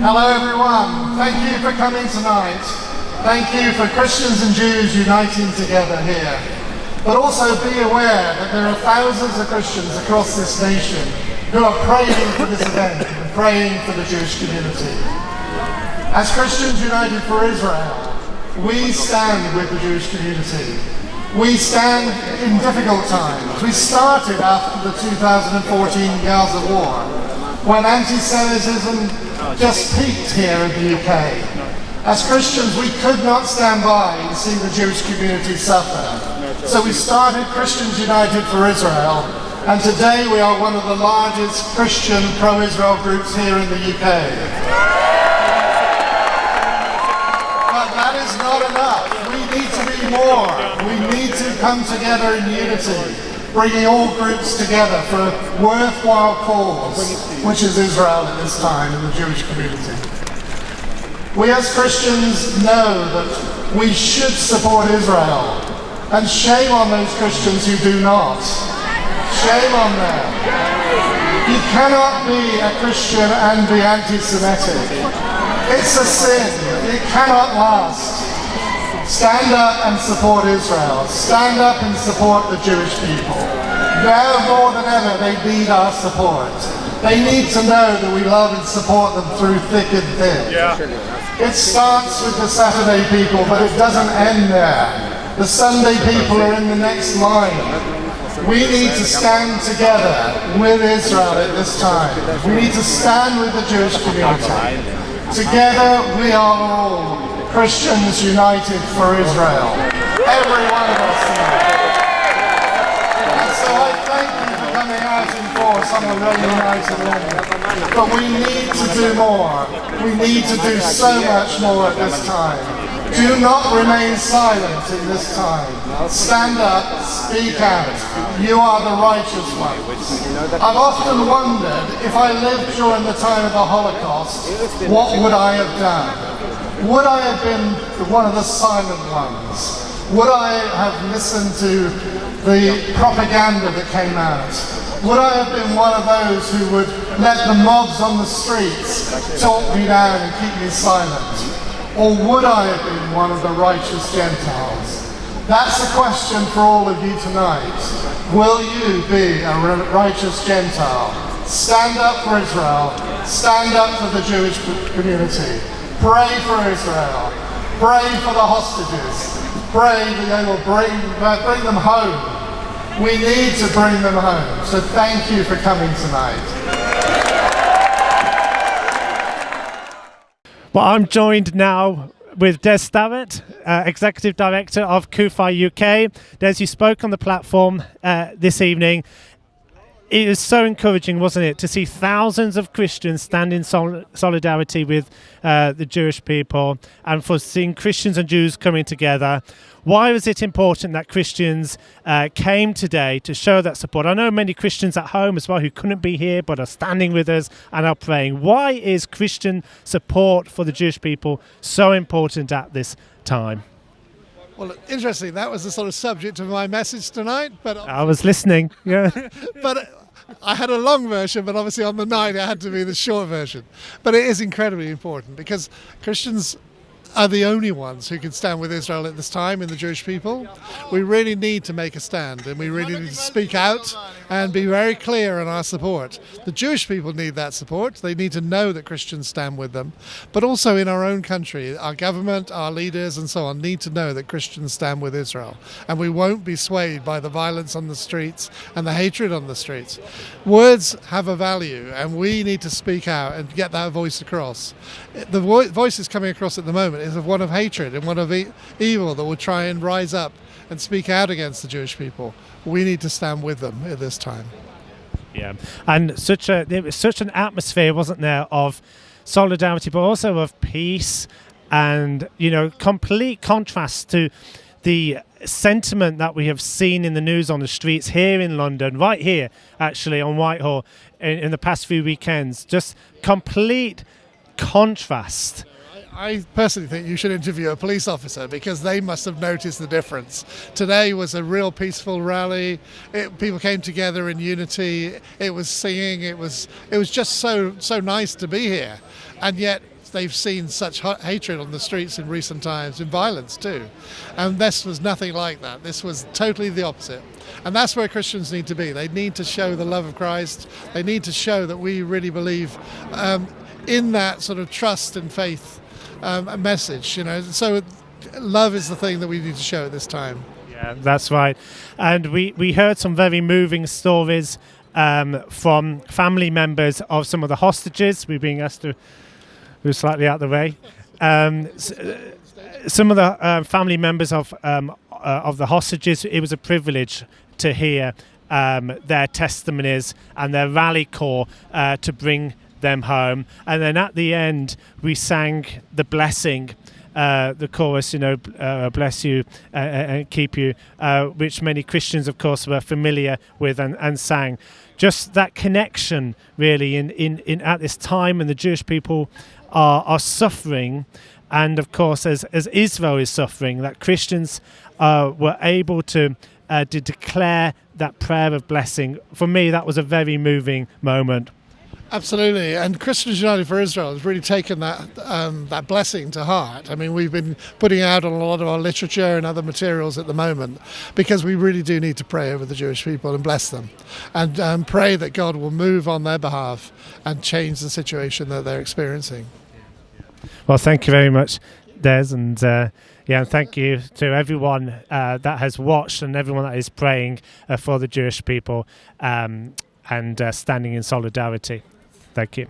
Hello everyone, thank you for coming tonight. Thank you for Christians and Jews uniting together here. But also be aware that there are thousands of Christians across this nation who are praying for this event and praying for the Jewish community. As Christians united for Israel, we stand with the Jewish community. We stand in difficult times. We started after the 2014 Gaza war, when anti-Semitism just peaked here in the UK. As Christians, we could not stand by and see the Jewish community suffer. So we started Christians United for Israel, and today we are one of the largest Christian pro-Israel groups here in the UK. But that is not enough. We need to be more. We need to come together in unity, bringing all groups together for a worthwhile cause, which is Israel at this time in the Jewish community. We as Christians know that we should support Israel, and shame on those Christians who do not. Shame on them. You cannot be a Christian and be anti-Semitic. It's a sin. It cannot last. Stand up and support Israel. Stand up and support the Jewish people. Now more than ever, they need our support. They need to know that we love and support them through thick and thin. Yeah. It starts with the Saturday people, but it doesn't end there. The Sunday people are in the next line. We need to stand together with Israel at this time. We need to stand with the Jewish community. Together we are all Christians united for Israel. Every one of us tonight. And so I thank you for coming out in force on a rainy night in London. But we need to do more. We need to do so much more at this time. Do not remain silent in this time. Stand up, speak out. You are the righteous ones. I've often wondered, if I lived during the time of the Holocaust, what would I have done? Would I have been one of the silent ones? Would I have listened to the propaganda that came out? Would I have been one of those who would let the mobs on the streets talk me down and keep me silent? Or would I have been one of the righteous Gentiles? That's a question for all of you tonight. Will you be a righteous Gentile? Stand up for Israel. Stand up for the Jewish community. Pray for Israel. Pray for the hostages. Pray that they will bring them home. We need to bring them home. So thank you for coming tonight. Well, I'm joined now with Des Starritt, Executive Director of CUFI UK. Des, you spoke on the platform this evening. It was so encouraging, wasn't it, to see thousands of Christians stand in solidarity with the Jewish people, and for seeing Christians and Jews coming together. Why was it important that Christians came today to show that support? I know many Christians at home as well who couldn't be here but are standing with us and are praying. Why is Christian support for the Jewish people so important at this time? Well, interesting. That was the sort of subject of my message tonight. But I was listening. Yeah. But I had a long version, but obviously on the night it had to be the short version. But it is incredibly important because Christians are the only ones who can stand with Israel at this time, in the Jewish people. We really need to make a stand, and we really need to speak out and be very clear in our support. The Jewish people need that support. They need to know that Christians stand with them. But also in our own country, our government, our leaders and so on need to know that Christians stand with Israel. And we won't be swayed by the violence on the streets and the hatred on the streets. Words have a value, and we need to speak out and get that voice across. The voice is coming across at the moment is of one of hatred and one of evil that will try and rise up and speak out against the Jewish people. We need to stand with them at this time. Yeah, and there was such an atmosphere, wasn't there, of solidarity, but also of peace, and complete contrast to the sentiment that we have seen in the news on the streets here in London, right here actually on Whitehall in the past few weekends. Just complete contrast. I personally think you should interview a police officer because they must have noticed the difference. Today was a real peaceful rally. People came together in unity. It was singing. It was just so nice to be here, and yet they've seen such hatred on the streets in recent times, in violence too. And this was nothing like that. This was totally the opposite. And that's where Christians need to be. They need to show the love of Christ. They need to show that we really believe in that sort of trust and faith message. So love is the thing that we need to show at this time. Yeah, that's right. And we heard some very moving stories from family members of some of the hostages. We're being asked to move slightly out of the way. Some of the family members of the hostages, it was a privilege to hear their testimonies and their rally call to bring them home. And then at the end, we sang the blessing, the chorus, bless you and keep you, which many Christians, of course, were familiar with and sang. Just that connection, really, in at this time when the Jewish people are suffering, and of course, as Israel is suffering, that Christians were able to declare that prayer of blessing. For me, that was a very moving moment. Absolutely, and Christians United for Israel has really taken that blessing to heart. I mean, we've been putting out on a lot of our literature and other materials at the moment because we really do need to pray over the Jewish people and bless them, and pray that God will move on their behalf and change the situation that they're experiencing. Well, thank you very much, Des, and and thank you to everyone that has watched and everyone that is praying for the Jewish people and standing in solidarity. Thank you.